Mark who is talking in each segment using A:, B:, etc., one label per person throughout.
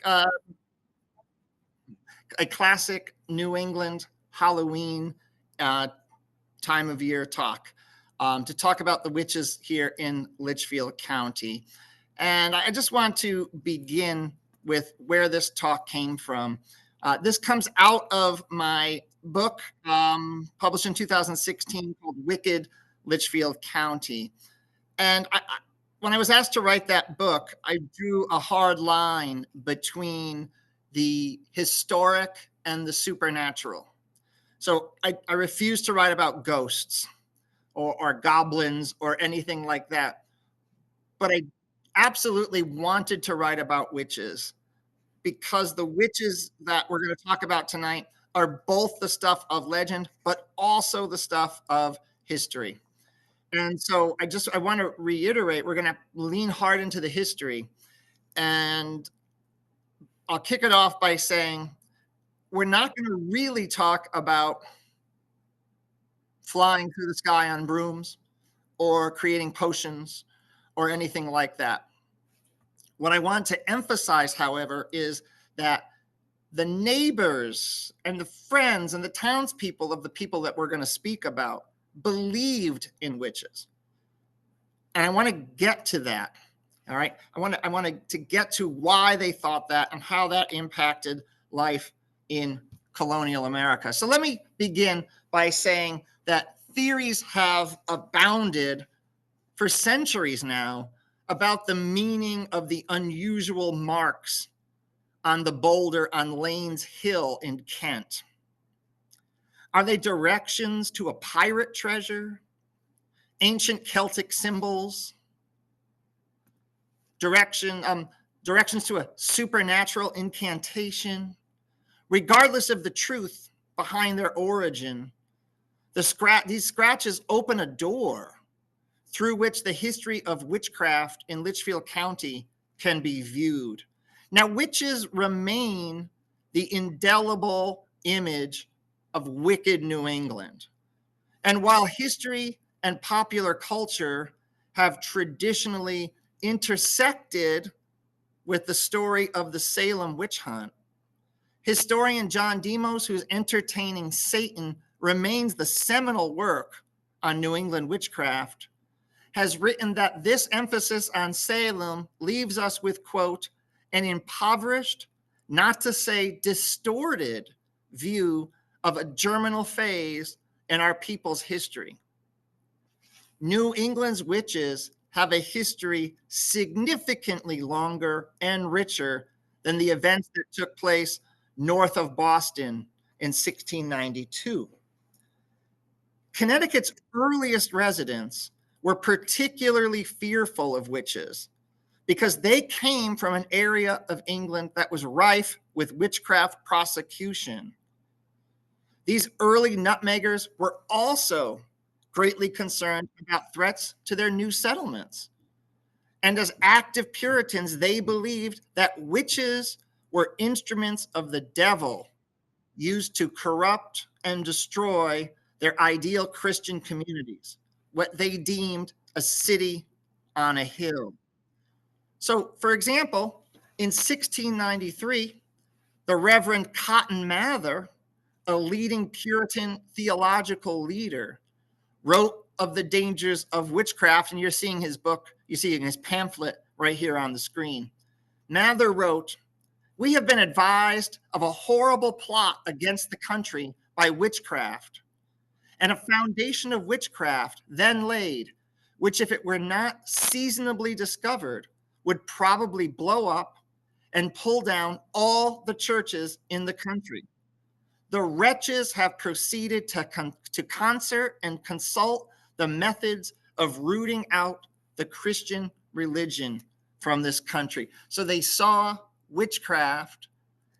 A: uh, a classic New England Halloween uh, time of year talk to talk about the witches here in Litchfield County. And I just want to begin with where this talk came from. This comes out of my book published in 2016 called Wicked Litchfield County. And when I was asked to write that book, I drew a hard line between the historic and the supernatural. So I refuse to write about ghosts or goblins or anything like that. But I absolutely wanted to write about witches because the witches that we're going to talk about tonight are both the stuff of legend, but also the stuff of history. And so I want to reiterate, we're going to lean hard into the history. And I'll kick it off by saying we're not going to really talk about flying through the sky on brooms or creating potions or anything like that. What I want to emphasize, however, is that the neighbors and the friends and the townspeople of the people that we're going to speak about believed in witches. And I want to get to that. All right. I want to get to why they thought that and how that impacted life in colonial America. So let me begin by saying that theories have abounded for centuries now about the meaning of the unusual marks on the boulder on Lane's Hill in Kent. Are they directions to a pirate treasure? Ancient Celtic symbols? Directions to a supernatural incantation? Regardless of the truth behind their origin, these scratches open a door through which the history of witchcraft in Litchfield County can be viewed. Now, witches remain the indelible image of wicked New England. And while history and popular culture have traditionally intersected with the story of the Salem witch hunt, historian John Demos, whose Entertaining Satan remains the seminal work on New England witchcraft, has written that this emphasis on Salem leaves us with, quote, an impoverished, not to say distorted, view of a germinal phase in our people's history. New England's witches have a history significantly longer and richer than the events that took place north of Boston in 1692. Connecticut's earliest residents were particularly fearful of witches because they came from an area of England that was rife with witchcraft prosecution. These early nutmeggers were also greatly concerned about threats to their new settlements. And as active Puritans, they believed that witches were instruments of the devil used to corrupt and destroy their ideal Christian communities, what they deemed a city on a hill. So, for example, in 1693, the Reverend Cotton Mather, a leading Puritan theological leader, wrote of the dangers of witchcraft, and you're seeing his book, you see in his pamphlet right here on the screen. Mather wrote, "We have been advised of a horrible plot against the country by witchcraft, and a foundation of witchcraft then laid, which if it were not seasonably discovered, would probably blow up and pull down all the churches in the country. The wretches have proceeded to concert and consult the methods of rooting out the Christian religion from this country." So they saw witchcraft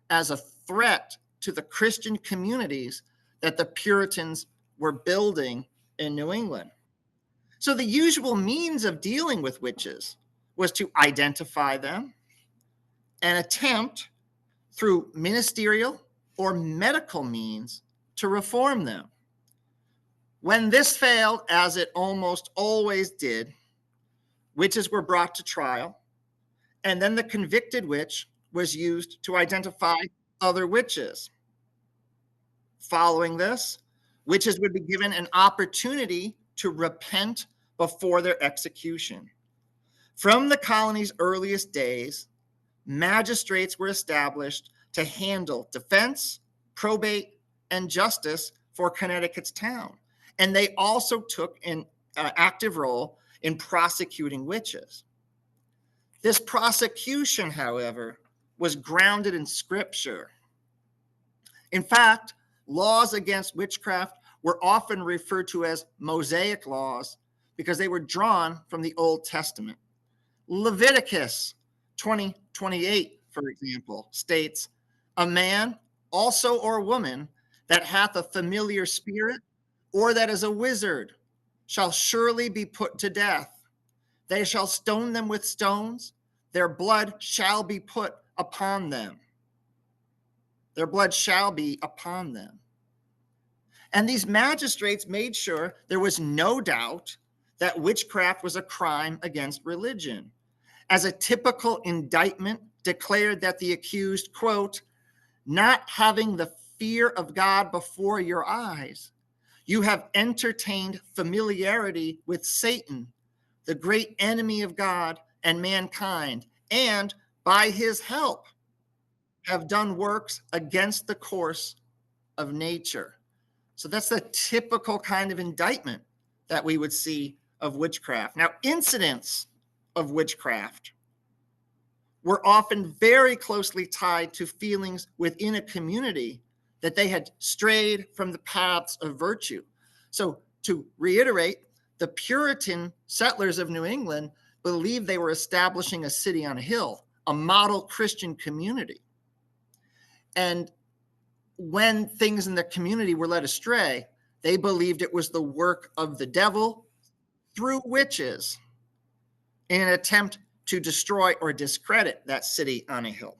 A: as a threat to the Christian communities that the Puritans were building in New England. So the usual means of dealing with witches was to identify them and attempt through ministerial or medical means to reform them. When this failed, as it almost always did, witches were brought to trial, and then the convicted witch was used to identify other witches. Following this, witches would be given an opportunity to repent before their execution. From the colony's earliest days, magistrates were established to handle defense, probate, and justice for Connecticut's town. And they also took an active role in prosecuting witches. This prosecution, however, was grounded in scripture. In fact, laws against witchcraft were often referred to as Mosaic laws because they were drawn from the Old Testament. Leviticus 20:28, for example, states, "A man also or woman that hath a familiar spirit or that is a wizard shall surely be put to death. They shall stone them with stones. Their blood shall be put upon them." Their blood shall be upon them. And these magistrates made sure there was no doubt that witchcraft was a crime against religion, as a typical indictment declared that the accused, quote, "not having the fear of God before your eyes, you have entertained familiarity with Satan, the great enemy of God and mankind, and by his help have done works against the course of nature." So that's the typical kind of indictment that we would see of witchcraft. Now, incidents of witchcraft were often very closely tied to feelings within a community that they had strayed from the paths of virtue. So, to reiterate, the Puritan settlers of New England believed they were establishing a city on a hill, a model Christian community. And when things in the community were led astray, they believed it was the work of the devil through witches in an attempt to destroy or discredit that city on a hill.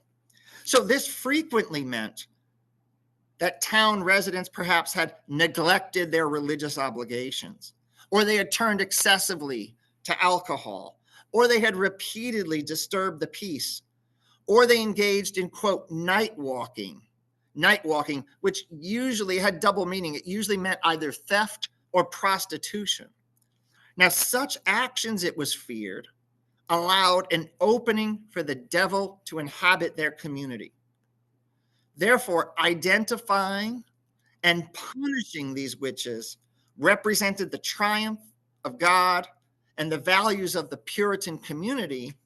A: So this frequently meant that town residents perhaps had neglected their religious obligations, or they had turned excessively to alcohol, or they had repeatedly disturbed the peace, or they engaged in, quote, night walking, which usually had double meaning. It usually meant either theft or prostitution. Now, such actions, it was feared, allowed an opening for the devil to inhabit their community. Therefore, identifying and punishing these witches represented the triumph of God and the values of the Puritan community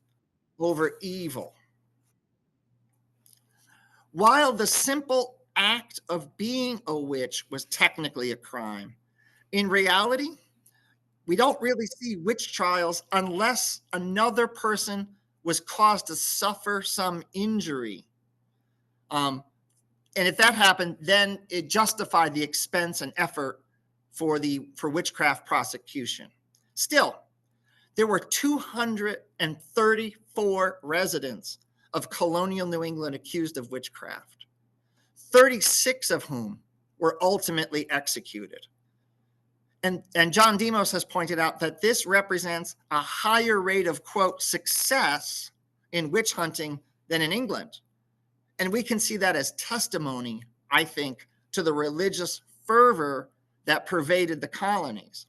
A: over evil. While the simple act of being a witch was technically a crime, in reality, we don't really see witch trials unless another person was caused to suffer some injury. And if that happened, then it justified the expense and effort for witchcraft prosecution. Still, there were 234 residents of colonial New England accused of witchcraft, 36 of whom were ultimately executed. And John Demos has pointed out that this represents a higher rate of, quote, success in witch hunting than in England. And we can see that as testimony, I think, to the religious fervor that pervaded the colonies.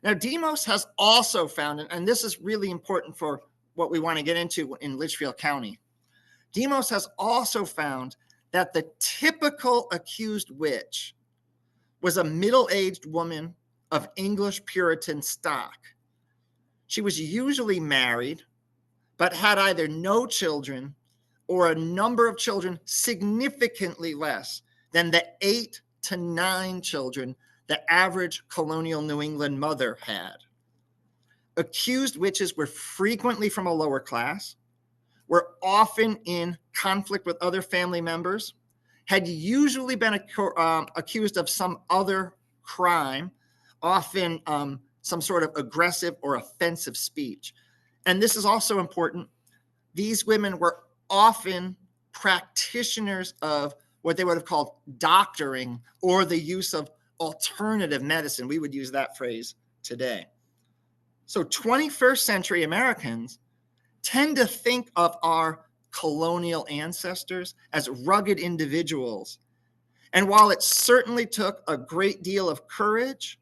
A: Now, Demos has also found, and this is really important for what we want to get into in Litchfield County, Demos has also found that the typical accused witch was a middle-aged woman of English Puritan stock. She was usually married, but had either no children or a number of children significantly less than the 8 to 9 children the average colonial New England mother had. Accused witches were frequently from a lower class, were often in conflict with other family members, had usually been accused of some other crime, often some sort of aggressive or offensive speech. And this is also important. These women were often practitioners of what they would have called doctoring or the use of alternative medicine. We would use that phrase today. So 21st century Americans tend to think of our colonial ancestors as rugged individuals. And while it certainly took a great deal of courage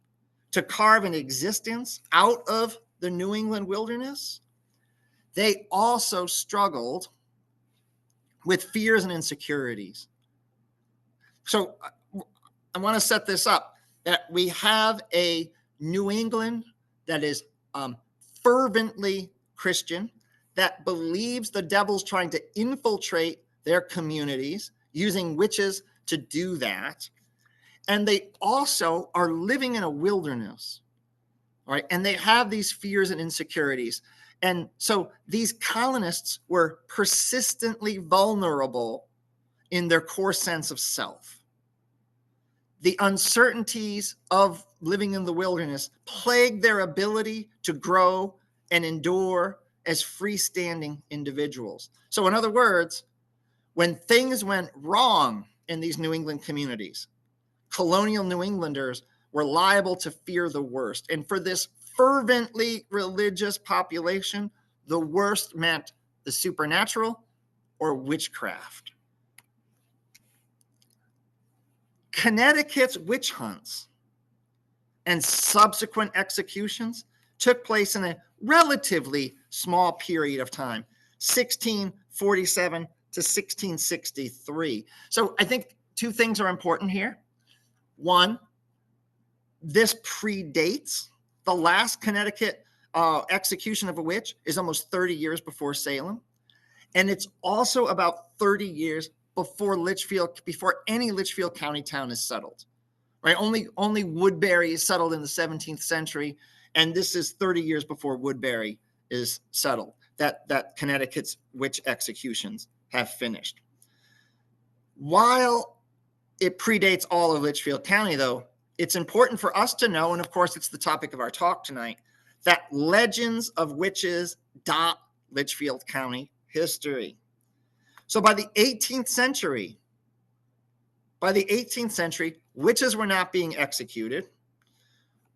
A: to carve an existence out of the New England wilderness, they also struggled with fears and insecurities. So I want to set this up, that we have a New England that is fervently Christian, that believes the devil's trying to infiltrate their communities, using witches to do that. And they also are living in a wilderness, right? And they have these fears and insecurities. And so these colonists were persistently vulnerable in their core sense of self. The uncertainties of living in the wilderness plagued their ability to grow and endure as freestanding individuals. So in other words, when things went wrong in these New England communities, colonial New Englanders were liable to fear the worst. And for this fervently religious population, the worst meant the supernatural or witchcraft. Connecticut's witch hunts and subsequent executions took place in a relatively small period of time, 1647 to 1663. So I think two things are important here. One, this predates the last Connecticut execution of a witch is almost 30 years before Salem. And it's also about 30 years before any Litchfield County town is settled, right? Only Woodbury is settled in the 17th century. And this is 30 years before Woodbury is settled, that Connecticut's witch executions have finished. While it predates all of Litchfield County, though, it's important for us to know, and of course it's the topic of our talk tonight, that legends of witches dot Litchfield County history. So by the 18th century, witches were not being executed.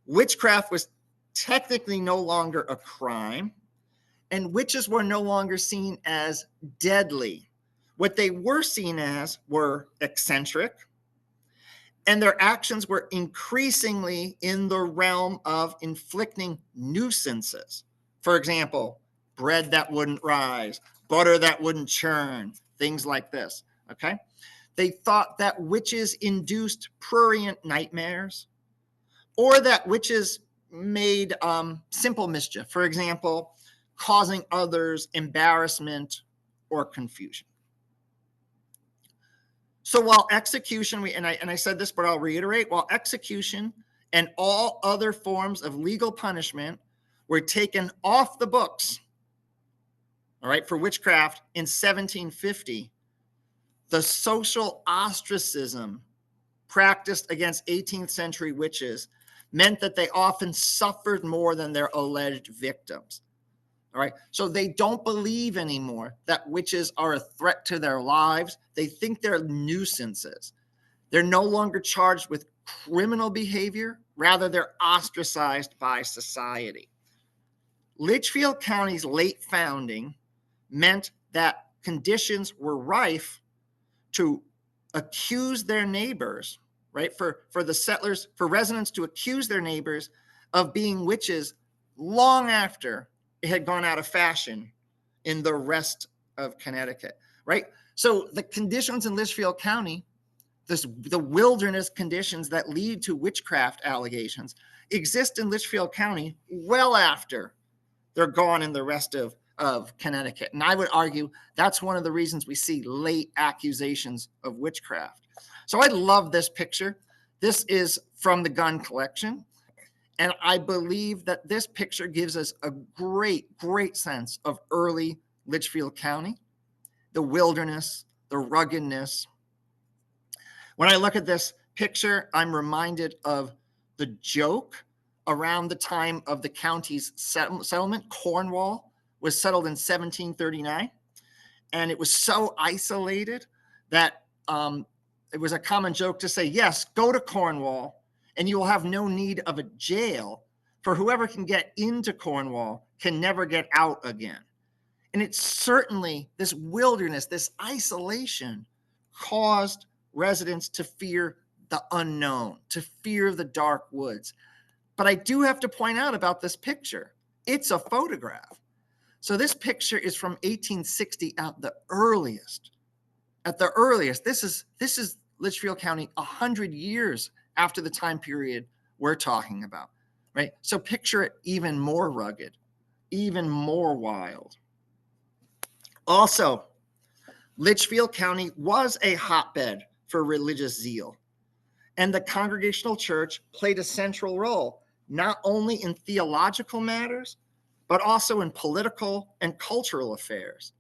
A: Witchcraft was technically no longer a crime, and witches were no longer seen as deadly. What they were seen as were eccentric, and their actions were increasingly in the realm of inflicting nuisances. For example, bread that wouldn't rise, butter that wouldn't churn, things like this, okay? They thought that witches induced prurient nightmares, or that witches made simple mischief, for example, causing others embarrassment or confusion. So while execution, and I said this, but I'll reiterate, while execution and all other forms of legal punishment were taken off the books, all right, for witchcraft in 1750, the social ostracism practiced against 18th century witches meant that they often suffered more than their alleged victims. All right. So they don't believe anymore that witches are a threat to their lives. They think they're nuisances. They're no longer charged with criminal behavior. Rather, they're ostracized by society. Litchfield County's late founding meant that conditions were rife to accuse their neighbors, right? For the settlers, for residents to accuse their neighbors of being witches long after it had gone out of fashion in the rest of Connecticut, right? So the conditions in Litchfield County, the wilderness conditions that lead to witchcraft allegations, exist in Litchfield County well after they're gone in the rest of Connecticut. And I would argue that's one of the reasons we see late accusations of witchcraft. So I love this picture. This is from the Gunn collection. And I believe that this picture gives us a great sense of early Litchfield County, the wilderness, the ruggedness. When I look at this picture, I'm reminded of the joke around the time of the county's settlement. Cornwall was settled in 1739, and it was so isolated that it was a common joke to say, yes, go to Cornwall, and you will have no need of a jail, for whoever can get into Cornwall can never get out again. And it's certainly this wilderness, this isolation caused residents to fear the unknown, to fear the dark woods. But I do have to point out about this picture. It's a photograph. So this picture is from 1860 at the earliest. At the earliest, this is Litchfield County 100 years after the time period we're talking about, right? So picture it even more rugged, even more wild. Also, Litchfield County was a hotbed for religious zeal, and the Congregational Church played a central role, not only in theological matters, but also in political and cultural affairs.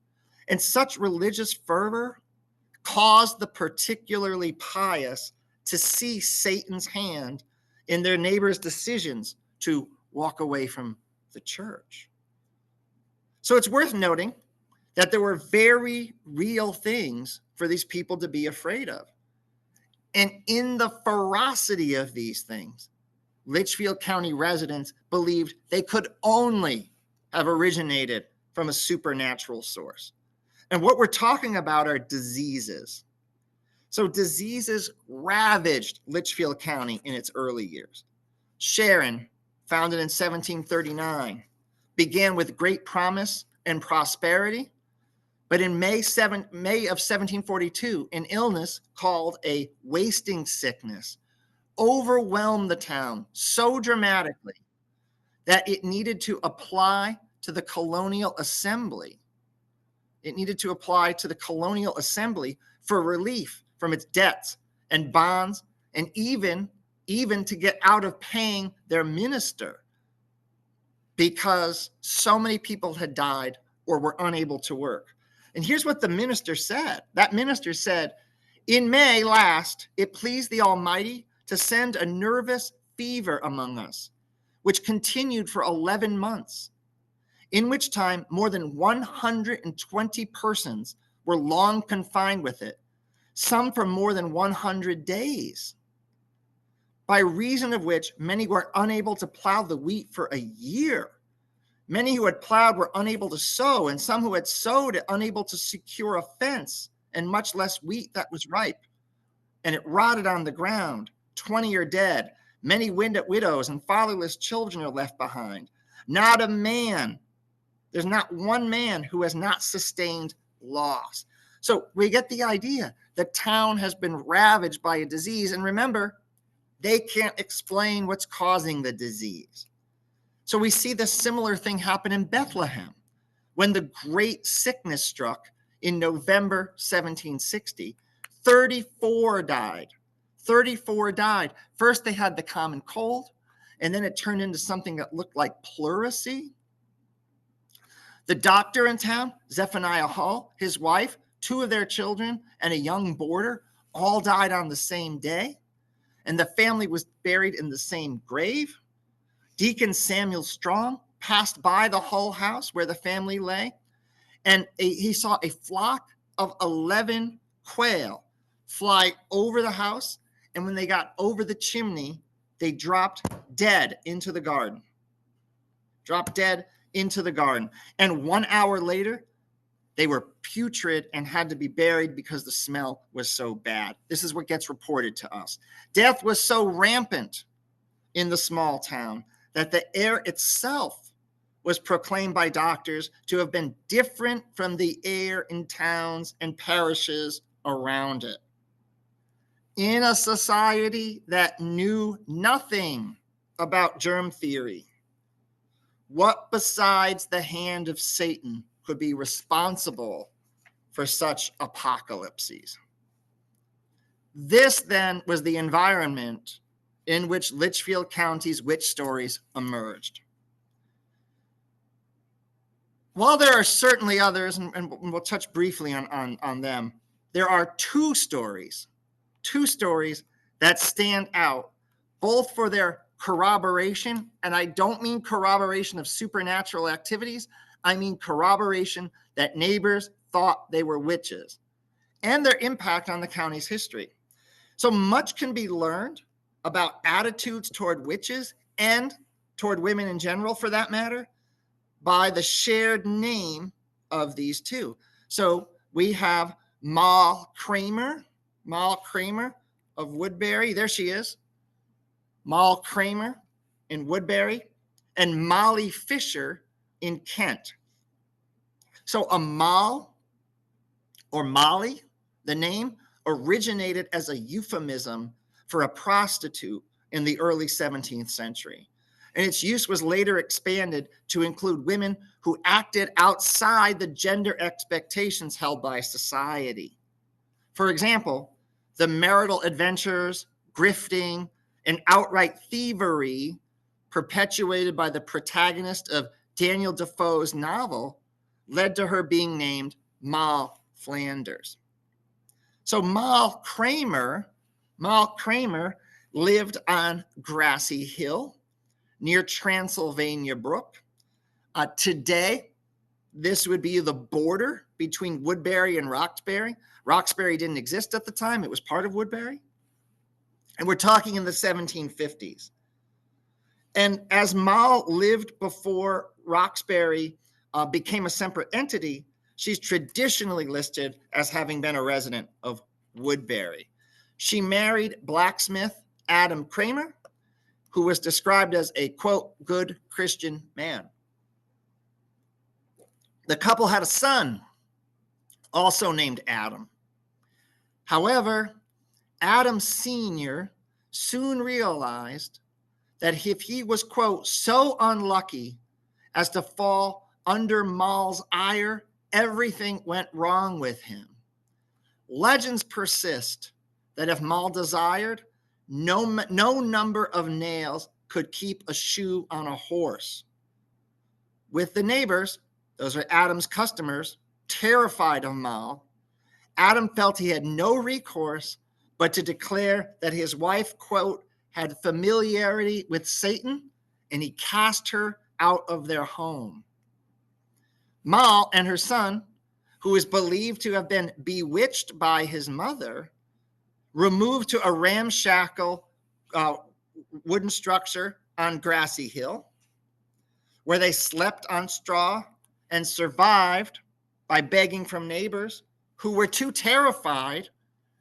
A: And such religious fervor caused the particularly pious to see Satan's hand in their neighbors' decisions to walk away from the church. So it's worth noting that there were very real things for these people to be afraid of. And in the ferocity of these things, Litchfield County residents believed they could only have originated from a supernatural source. And what we're talking about are diseases. So diseases ravaged Litchfield County in its early years. Sharon, founded in 1739, began with great promise and prosperity, but in May of 1742, an illness called a wasting sickness overwhelmed the town so dramatically that it needed to apply to the colonial assembly. It needed to apply to the colonial assembly for relief from its debts and bonds, and even to get out of paying their minister, because so many people had died or were unable to work. And here's what the minister said. That minister said, "In May last, it pleased the Almighty to send a nervous fever among us, which continued for 11 months, in which time more than 120 persons were long confined with it, some for more than 100 days, by reason of which many were unable to plow the wheat for a year. Many who had plowed were unable to sow, and some who had sowed unable to secure a fence, and much less wheat that was ripe. And it rotted on the ground. 20 are dead. Many widows and fatherless children are left behind. Not a man. There's not one man who has not sustained loss." So we get the idea. The town has been ravaged by a disease. And remember, they can't explain what's causing the disease. So we see this similar thing happen in Bethlehem when the great sickness struck in November 1760. 34 died. 34 died. First, they had the common cold, and then it turned into something that looked like pleurisy. The doctor in town, Zephaniah Hall, his wife, 2 of their children, and a young boarder all died on the same day. And the family was buried in the same grave. Deacon Samuel Strong passed by the Hull house where the family lay, and he saw a flock of 11 quail fly over the house. And when they got over the chimney, they dropped dead into the garden. Dropped dead into the garden. And 1 hour later, they were putrid and had to be buried because the smell was so bad. This is what gets reported to us. Death was so rampant in the small town that the air itself was proclaimed by doctors to have been different from the air in towns and parishes around it. In a society that knew nothing about germ theory, what besides the hand of Satan could be responsible for such apocalypses? This then was the environment in which Litchfield County's witch stories emerged. While there are certainly others, and we'll touch briefly on them, there are two stories that stand out, both for their corroboration, and I don't mean corroboration of supernatural activities, I mean corroboration that neighbors thought they were witches, and their impact on the county's history. So much can be learned about attitudes toward witches and toward women in general, for that matter, by the shared name of these two. So we have Moll Kramer of Woodbury. There she is. Moll Kramer in Woodbury, and Molly Fisher in Kent. So a Moll, or Molly, the name originated as a euphemism for a prostitute in the early 17th century. And its use was later expanded to include women who acted outside the gender expectations held by society. For example, the marital adventures, grifting, and outright thievery perpetuated by the protagonist of Daniel Defoe's novel led to her being named Moll Flanders. So Moll Kramer lived on Grassy Hill near Transylvania Brook. Today, this would be the border between Woodbury and Roxbury. Roxbury didn't exist at the time. It was part of Woodbury. And we're talking in the 1750s. And as Moll lived before Roxbury became a separate entity, she's traditionally listed as having been a resident of Woodbury. She married blacksmith Adam Kramer, who was described as a, quote, good Christian man. The couple had a son, also named Adam. However, Adam Sr. soon realized that if he was, quote, so unlucky as to fall under Moll's ire, everything went wrong with him. Legends persist that if Moll desired, no number of nails could keep a shoe on a horse. With the neighbors, those are Adam's customers, terrified of Moll, Adam felt he had no recourse but to declare that his wife, quote, had familiarity with Satan, and he cast her out of their home. Moll and her son, who is believed to have been bewitched by his mother, removed to a ramshackle wooden structure on Grassy Hill, where they slept on straw and survived by begging from neighbors who were too terrified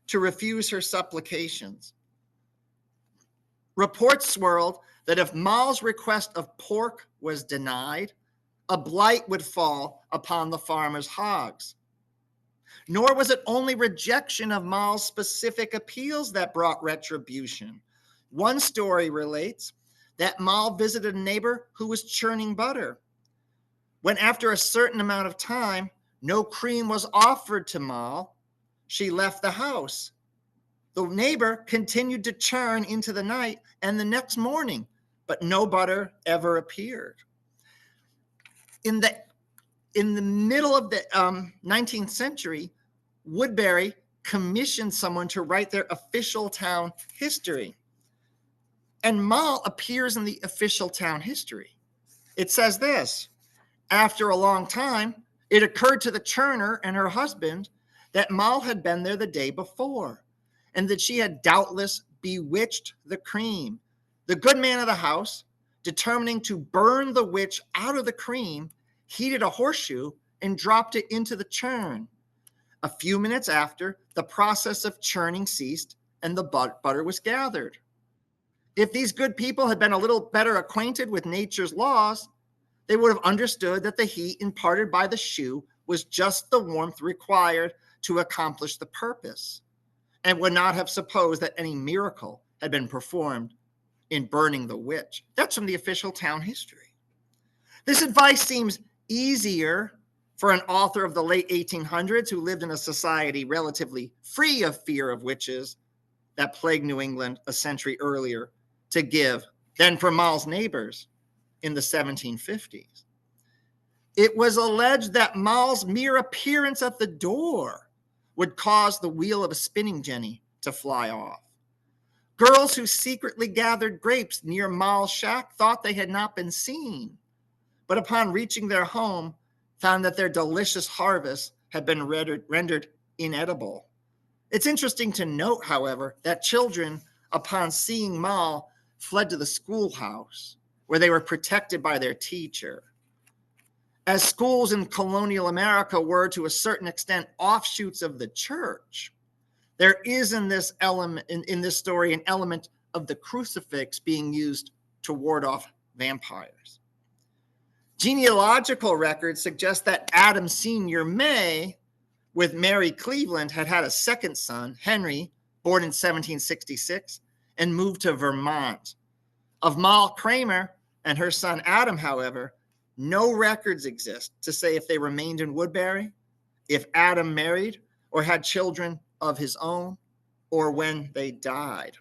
A: to refuse her supplications. Reports swirled that if Moll's request of pork was denied, a blight would fall upon the farmer's hogs. Nor was it only rejection of Moll's specific appeals that brought retribution. One story relates that Moll visited a neighbor who was churning butter. When after a certain amount of time, no cream was offered to Moll, she left the house. The neighbor continued to churn into the night and the next morning, but no butter ever appeared. In the middle of the 19th century, Woodbury commissioned someone to write their official town history. And Moll appears in the official town history. It says this: after a long time, it occurred to the churner and her husband that Moll had been there the day before, and that she had doubtless bewitched the cream. The good man of the house, determining to burn the witch out of the cream, heated a horseshoe and dropped it into the churn. A few minutes after, the process of churning ceased and the butter was gathered. If these good people had been a little better acquainted with nature's laws, they would have understood that the heat imparted by the shoe was just the warmth required to accomplish the purpose, and would not have supposed that any miracle had been performed in burning the witch. That's from the official town history. This advice seems easier for an author of the late 1800s who lived in a society relatively free of fear of witches that plagued New England a century earlier to give than for Moll's neighbors in the 1750s. It was alleged that Moll's mere appearance at the door would cause the wheel of a spinning jenny to fly off. Girls who secretly gathered grapes near Moll's shack thought they had not been seen, but upon reaching their home, found that their delicious harvest had been rendered inedible. It's interesting to note, however, that children, upon seeing Moll, fled to the schoolhouse, where they were protected by their teacher. as schools in colonial America were to a certain extent offshoots of the church, there is in this element, in this story, an element of the crucifix being used to ward off vampires. Genealogical records suggest that Adam Sr. may, with Mary Cleveland, had had a second son, Henry, born in 1766, and moved to Vermont. Of Moll Kramer and her son Adam, however, no records exist to say if they remained in Woodbury, if Adam married or had children of his own, or when they died.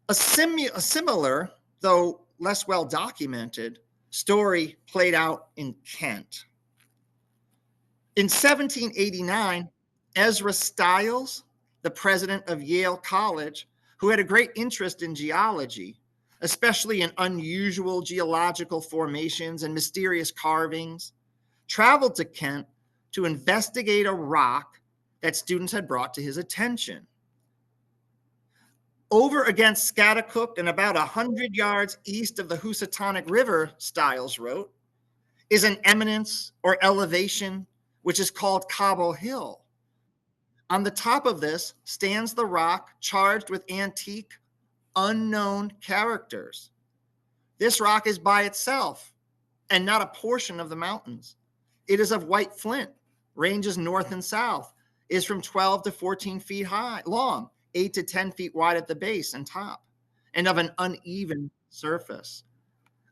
A: A similar, though less well documented, story played out in Kent. In 1789, Ezra Stiles, the president of Yale College, who had a great interest in geology, especially in unusual geological formations and mysterious carvings, traveled to Kent to investigate a rock that students had brought to his attention. Over against Scattercook and about 100 yards east of the Housatonic River, Stiles wrote, is an eminence or elevation which is called Cobble Hill. On the top of this stands the rock charged with antique, unknown characters. This rock is by itself and not a portion of the mountains. It is of white flint, ranges north and south, is from 12 to 14 feet high, long, 8 to 10 feet wide at the base and top, and of an uneven surface.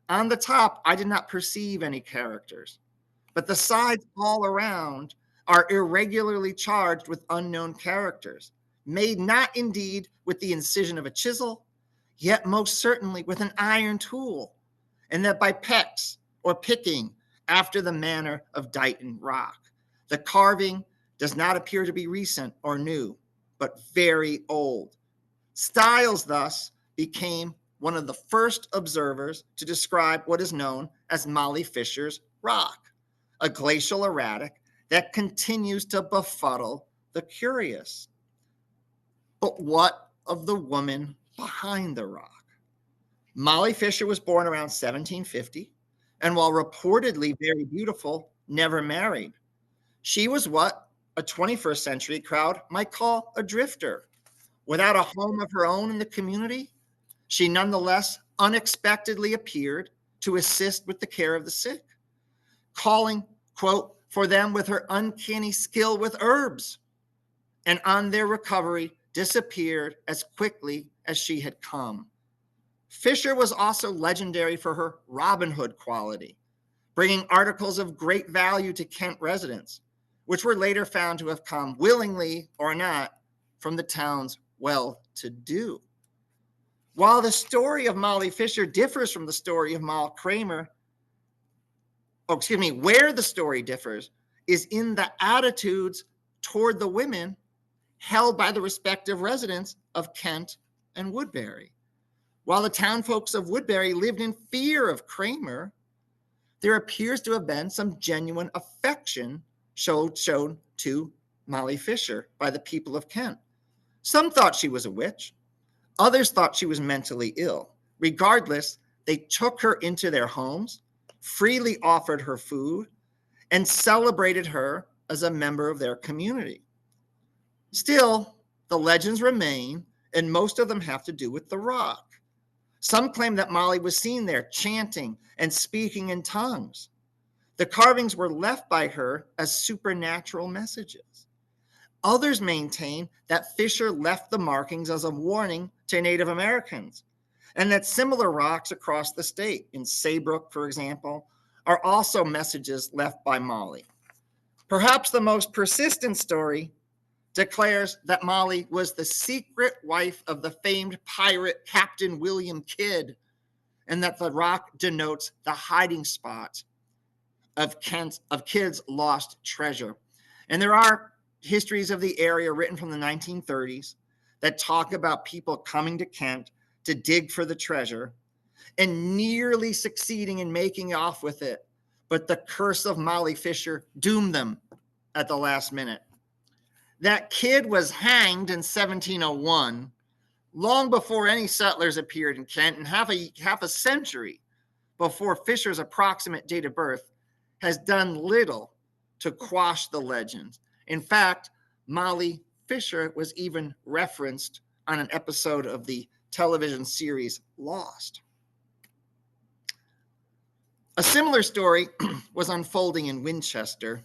A: On the top, I did not perceive any characters, but the sides all around are irregularly charged with unknown characters, made not indeed with the incision of a chisel, yet most certainly with an iron tool, and that by pecks or picking after the manner of Dighton rock. The carving does not appear to be recent or new, but very old. Stiles thus became one of the first observers to describe what is known as Molly Fisher's rock, a glacial erratic that continues to befuddle the curious. But what of the woman behind the rock? Molly Fisher was born around 1750, and while reportedly very beautiful, never married. She was what a 21st century crowd might call a drifter. Without a home of her own in the community, she nonetheless unexpectedly appeared to assist with the care of the sick, calling, quote, for them with her uncanny skill with herbs, and on their recovery disappeared as quickly as she had come. Fisher was also legendary for her Robin Hood quality, bringing articles of great value to Kent residents, which were later found to have come willingly or not from the town's well-to-do. While the story of Molly Fisher differs from the story of Moll Kramer, where the story differs is in the attitudes toward the women held by the respective residents of Kent and Woodbury. While the townfolks of Woodbury lived in fear of Kramer, there appears to have been some genuine affection shown to Molly Fisher by the people of Kent. Some thought she was a witch. Others thought she was mentally ill. Regardless, they took her into their homes, freely offered her food, and celebrated her as a member of their community. Still, the legends remain, and most of them have to do with the rock. Some claim that Molly was seen there chanting and speaking in tongues. The carvings were left by her as supernatural messages. Others maintain that Fisher left the markings as a warning to Native Americans, and that similar rocks across the state, in Saybrook, for example, are also messages left by Molly. Perhaps the most persistent story declares that Molly was the secret wife of the famed pirate Captain William Kidd, and that the rock denotes the hiding spot of Kidd's lost treasure. And there are histories of the area written from the 1930s that talk about people coming to Kent to dig for the treasure and nearly succeeding in making off with it, but the curse of Molly Fisher doomed them at the last minute. That Kidd was hanged in 1701, long before any settlers appeared in Kent, and half a century before Fisher's approximate date of birth has done little to quash the legends. In fact, Molly Fisher was even referenced on an episode of the television series Lost. A similar story was unfolding in Winchester.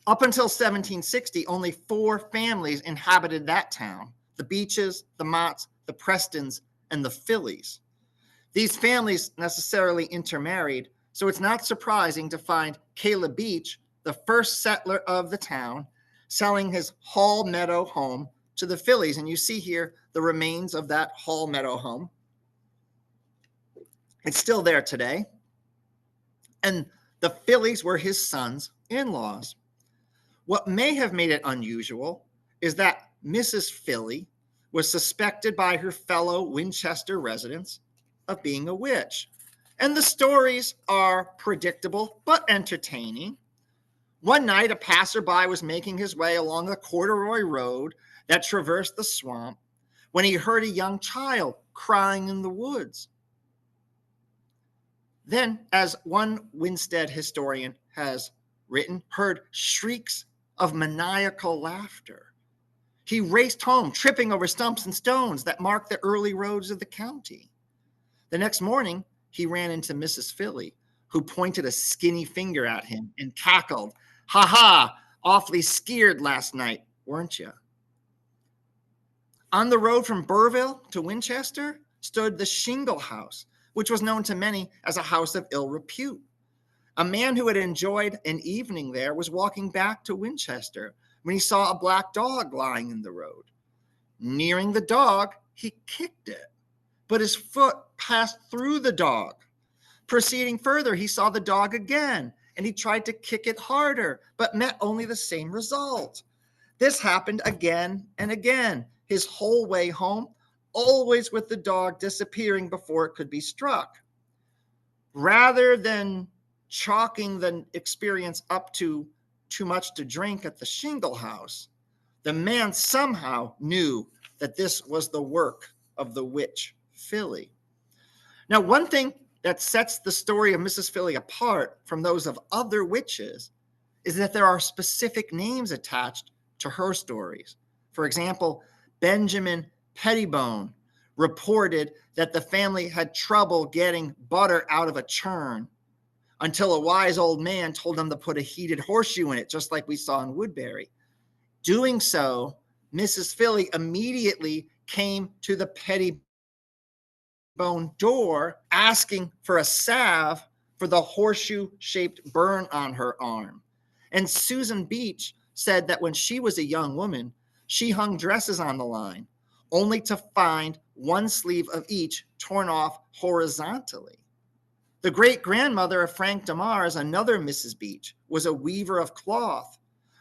A: Up until 1760, only 4 families inhabited that town: the Beeches, the Motts, the Prestons, and the Phillies. These families necessarily intermarried, so it's not surprising to find Caleb Beach, the first settler of the town, selling his Hall Meadow home to the Phillies. And you see here the remains of that Hall Meadow home. It's still there today. And the Phillies were his son's in-laws. What may have made it unusual is that Mrs. Philly was suspected by her fellow Winchester residents of being a witch. And the stories are predictable but entertaining. One night, a passerby was making his way along the corduroy road that traversed the swamp when he heard a young child crying in the woods. Then, as one Winstead historian has written, heard shrieks of maniacal laughter. He raced home, tripping over stumps and stones that marked the early roads of the county. The next morning, he ran into Mrs. Philly, who pointed a skinny finger at him and cackled, "Ha ha, awfully skeered last night, weren't you?" On the road from Burville to Winchester stood the Shingle House, which was known to many as a house of ill repute. A man who had enjoyed an evening there was walking back to Winchester when he saw a black dog lying in the road. Nearing the dog, he kicked it, but his foot passed through the dog. Proceeding further, he saw the dog again, and he tried to kick it harder, but met only the same result. This happened again and again, his whole way home, always with the dog disappearing before it could be struck. Rather than chalking the experience up to too much to drink at the Shingle House, the man somehow knew that this was the work of the witch Philly. Now, one thing that sets the story of Mrs. Philly apart from those of other witches is that there are specific names attached to her stories. For example, Benjamin Pettibone reported that the family had trouble getting butter out of a churn until a wise old man told them to put a heated horseshoe in it, just like we saw in Woodbury. Doing so, Mrs. Philly immediately came to the Pettibone door asking for a salve for the horseshoe-shaped burn on her arm. And Susan Beach said that when she was a young woman, she hung dresses on the line, only to find one sleeve of each torn off horizontally. The great-grandmother of Frank DeMars, another Mrs. Beach, was a weaver of cloth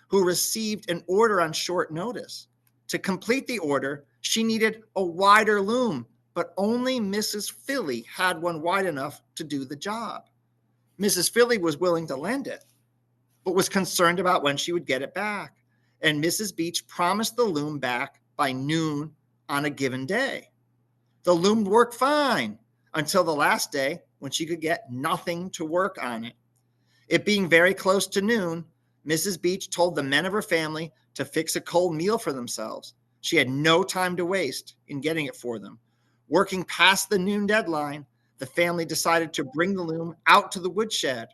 A: who received an order on short notice. To complete the order, she needed a wider loom, but only Mrs. Philly had one wide enough to do the job. Mrs. Philly was willing to lend it, but was concerned about when she would get it back. And Mrs. Beach promised the loom back by noon on a given day. The loom worked fine until the last day when she could get nothing to work on it. It being very close to noon, Mrs. Beach told the men of her family to fix a cold meal for themselves. She had no time to waste in getting it for them. Working past the noon deadline, the family decided to bring the loom out to the woodshed,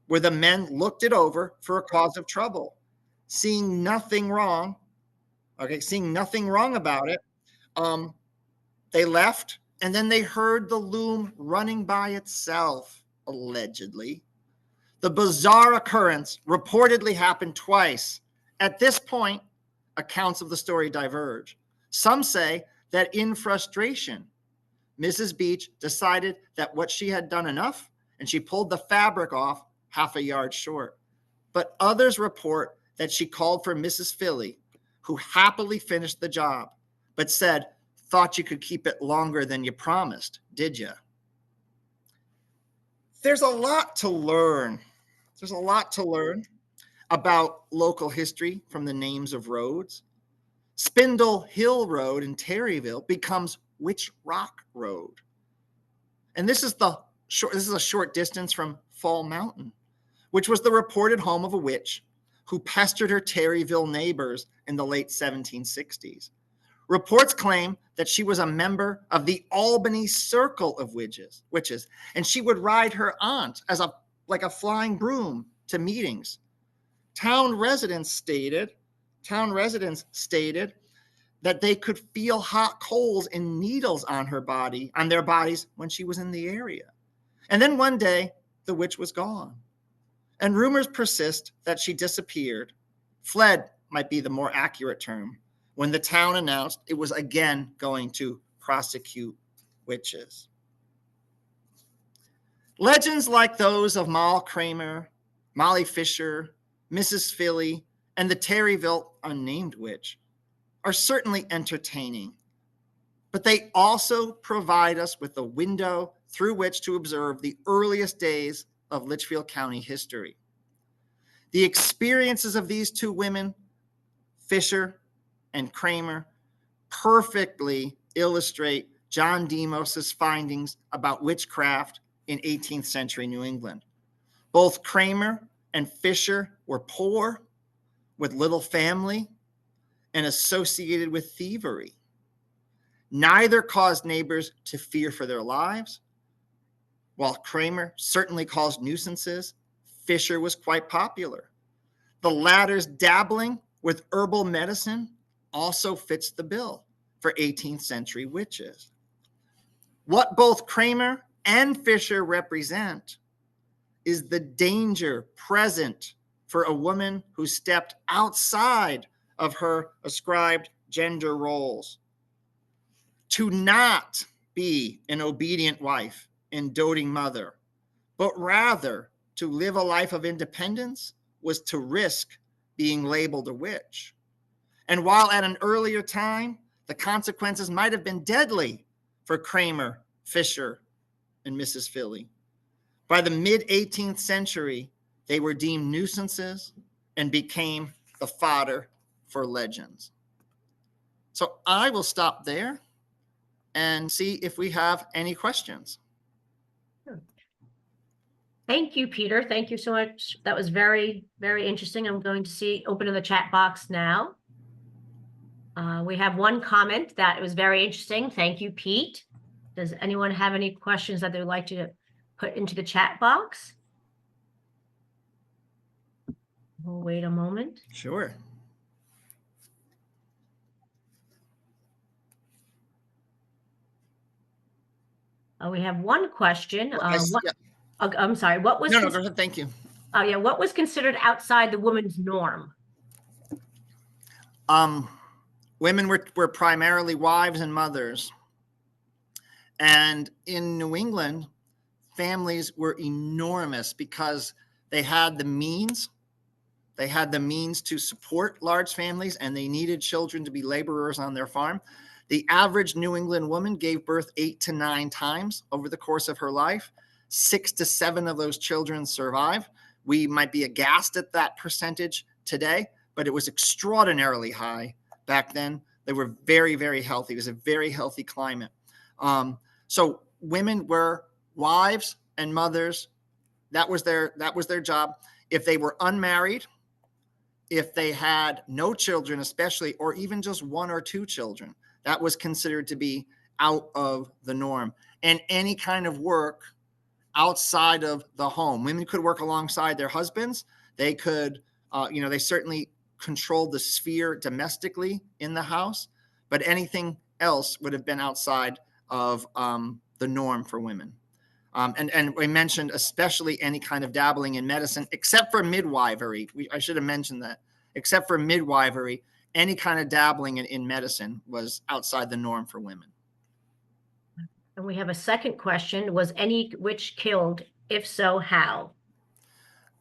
A: where the men looked it over for a cause of trouble. Seeing nothing wrong about it, they left, and then they heard the loom running by itself, allegedly. The bizarre occurrence reportedly happened twice. At this point, accounts of the story diverge. Some say that in frustration, Mrs. Beach decided that what she had done enough, and she pulled the fabric off half a yard short. But others report that she called for Mrs. Philly, who happily finished the job, but said, "Thought you could keep it longer than you promised, did you?" There's a lot to learn. About local history from the names of roads. Spindle Hill Road in Terryville becomes Witch Rock Road. And this is a short distance from Fall Mountain. which was the reported home of a witch who pestered her Terryville neighbors in the late 1760s. Reports claim that she was a member of the Albany Circle of Witches, and she would ride her aunt as like a flying broom to meetings. Town residents stated that they could feel hot coals and needles on their bodies when she was in the area. And then one day, the witch was gone. And rumors persist that she disappeared. Fled might be the more accurate term, when the town announced it was again going to prosecute witches. Legends like those of Moll Kramer, Molly Fisher, Mrs. Philly, and the Terryville unnamed witch are certainly entertaining, but they also provide us with a window through which to observe the earliest days of Litchfield County history. The experiences of these two women, Fisher and Kramer, perfectly illustrate John Demos's findings about witchcraft in 18th century New England. Both Kramer and Fisher were poor, with little family, and associated with thievery. Neither caused neighbors to fear for their lives. While Kramer certainly caused nuisances, Fisher was quite popular. The latter's dabbling with herbal medicine also fits the bill for 18th century witches. What both Kramer and Fisher represent is the danger present for a woman who stepped outside of her ascribed gender roles. To not be an obedient wife and doting mother, but rather to live a life of independence was to risk being labeled a witch. And while at an earlier time, the consequences might have been deadly for Kramer, Fisher, and Mrs. Philly, by the mid-18th century, they were deemed nuisances and became the fodder for legends. So I will stop there and see if we have any questions.
B: Thank you, Peter. Thank you so much. That was very, very interesting. I'm going to open in the chat box now. We have one comment that was very interesting. Thank you, Pete. Does anyone have any questions that they'd like to put into the chat box? We'll wait a moment.
A: Sure.
B: We have one question.
A: Well,
B: I'm sorry. What was?
A: No, go ahead. Thank you.
B: Yeah. What was considered outside the woman's norm?
A: Women were primarily wives and mothers. And in New England, families were enormous because they had the means. They had the means to support large families, and they needed children to be laborers on their farm. The average New England woman gave birth 8 to 9 times over the course of her life. 6 to 7 of those children survive. We might be aghast at that percentage today, but it was extraordinarily high back then. They were very, very healthy. It was a very healthy climate. So women were wives and mothers. That was their job. If they were unmarried, if they had no children, especially, or even just 1 or 2 children, that was considered to be out of the norm. And any kind of work outside of the home, women could work alongside their husbands. They could, they certainly controlled the sphere domestically in the house, but anything else would have been outside of the norm for women. And we mentioned especially any kind of dabbling in medicine, except for midwifery. I should have mentioned that. Except for midwifery, any kind of dabbling in medicine was outside the norm for women.
B: And we have a second question. Was any witch killed? If so, how?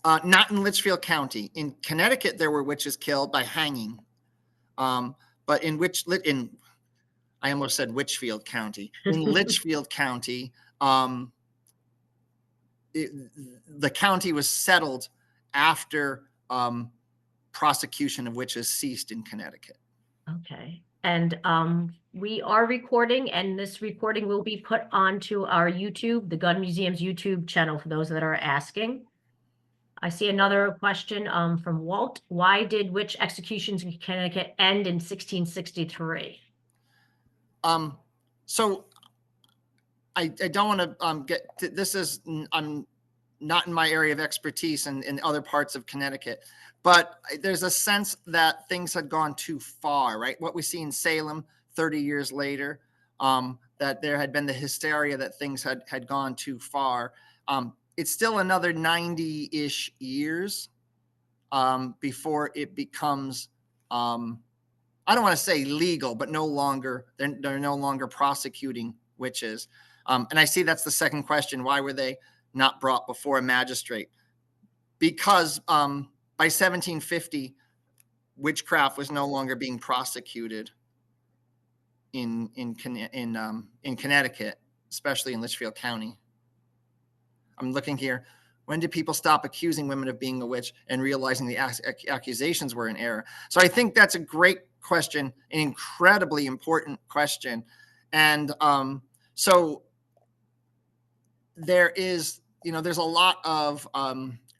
A: Not in Litchfield County. In Connecticut, there were witches killed by hanging. But I almost said Witchfield County. In Litchfield County, the county was settled after prosecution of witches ceased in Connecticut.
B: Okay. And we are recording, and this recording will be put onto our YouTube, the Gunn Museum's YouTube channel, for those that are asking. I see another question from Walt. Why did witch executions in Connecticut end in 1663?
A: So I don't want to get to, this is I'm not in my area of expertise in other parts of Connecticut, but there's a sense that things had gone too far, right? What we see in Salem 30 years later, that there had been the hysteria that things had gone too far. It's still another 90-ish years before it becomes, I don't want to say legal, but they're no longer prosecuting witches. And I see that's the second question. Why were they not brought before a magistrate? Because by 1750, witchcraft was no longer being prosecuted in Connecticut, especially in Litchfield County. I'm looking here. When did people stop accusing women of being a witch and realizing the accusations were in error? So I think that's a great question, an incredibly important question. And so there is, there's a lot of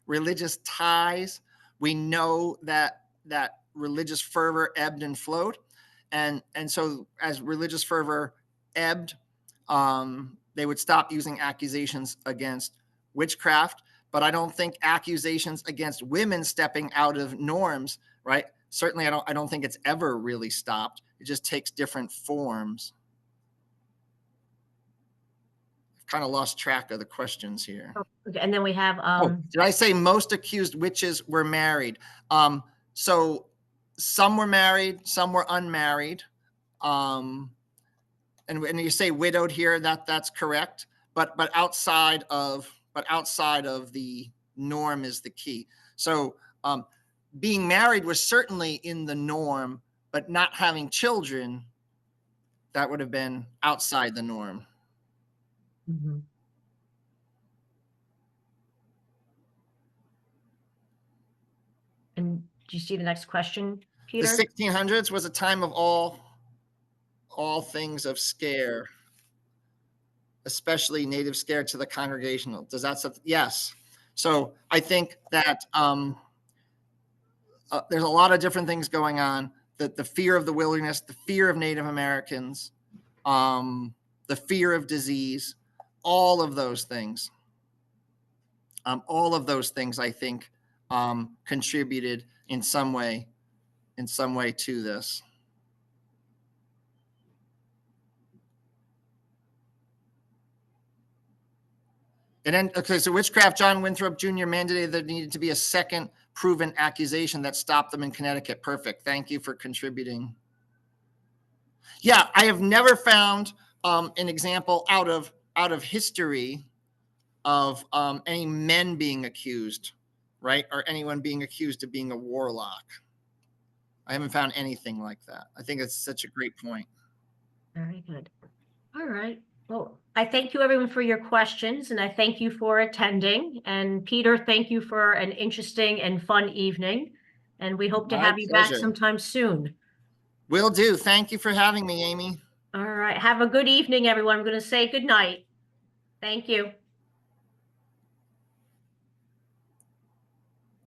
A: religious ties. We know that religious fervor ebbed and flowed. And so as religious fervor ebbed, they would stop using accusations against witchcraft. But I don't think accusations against women stepping out of norms, right? Certainly, I don't think it's ever really stopped. It just takes different forms. I've kind of lost track of the questions here.
B: Okay, and then we have.
A: Did I say most accused witches were married? So some were married, some were unmarried. And when you say widowed here, that's correct. But outside of the norm is the key. So being married was certainly in the norm, but not having children, that would have been outside the norm.
B: Mm-hmm. And do you see the next question, Peter?
A: The 1600s was a time of all things of scare, especially native scare to the congregational. Does that say? Yes. So I think that there's a lot of different things going on. The fear of the wilderness, the fear of Native Americans, the fear of disease, all of those things. All of those things, I think, contributed in some way to this. And then, okay, so witchcraft, John Winthrop Jr. mandated there needed to be a second proven accusation that stopped them in Connecticut. Perfect. Thank you for contributing. Yeah, I have never found an example out of history of any men being accused, right? Or anyone being accused of being a warlock. I haven't found anything like that. I think it's such a great point.
B: Very good. All right. Well, I thank you everyone for your questions, and I thank you for attending. And Peter, thank you for an interesting and fun evening. And we hope to have you back sometime soon.
A: Will do. Thank you for having me, Amy.
B: All right. Have a good evening, everyone. I'm going to say good night. Thank you.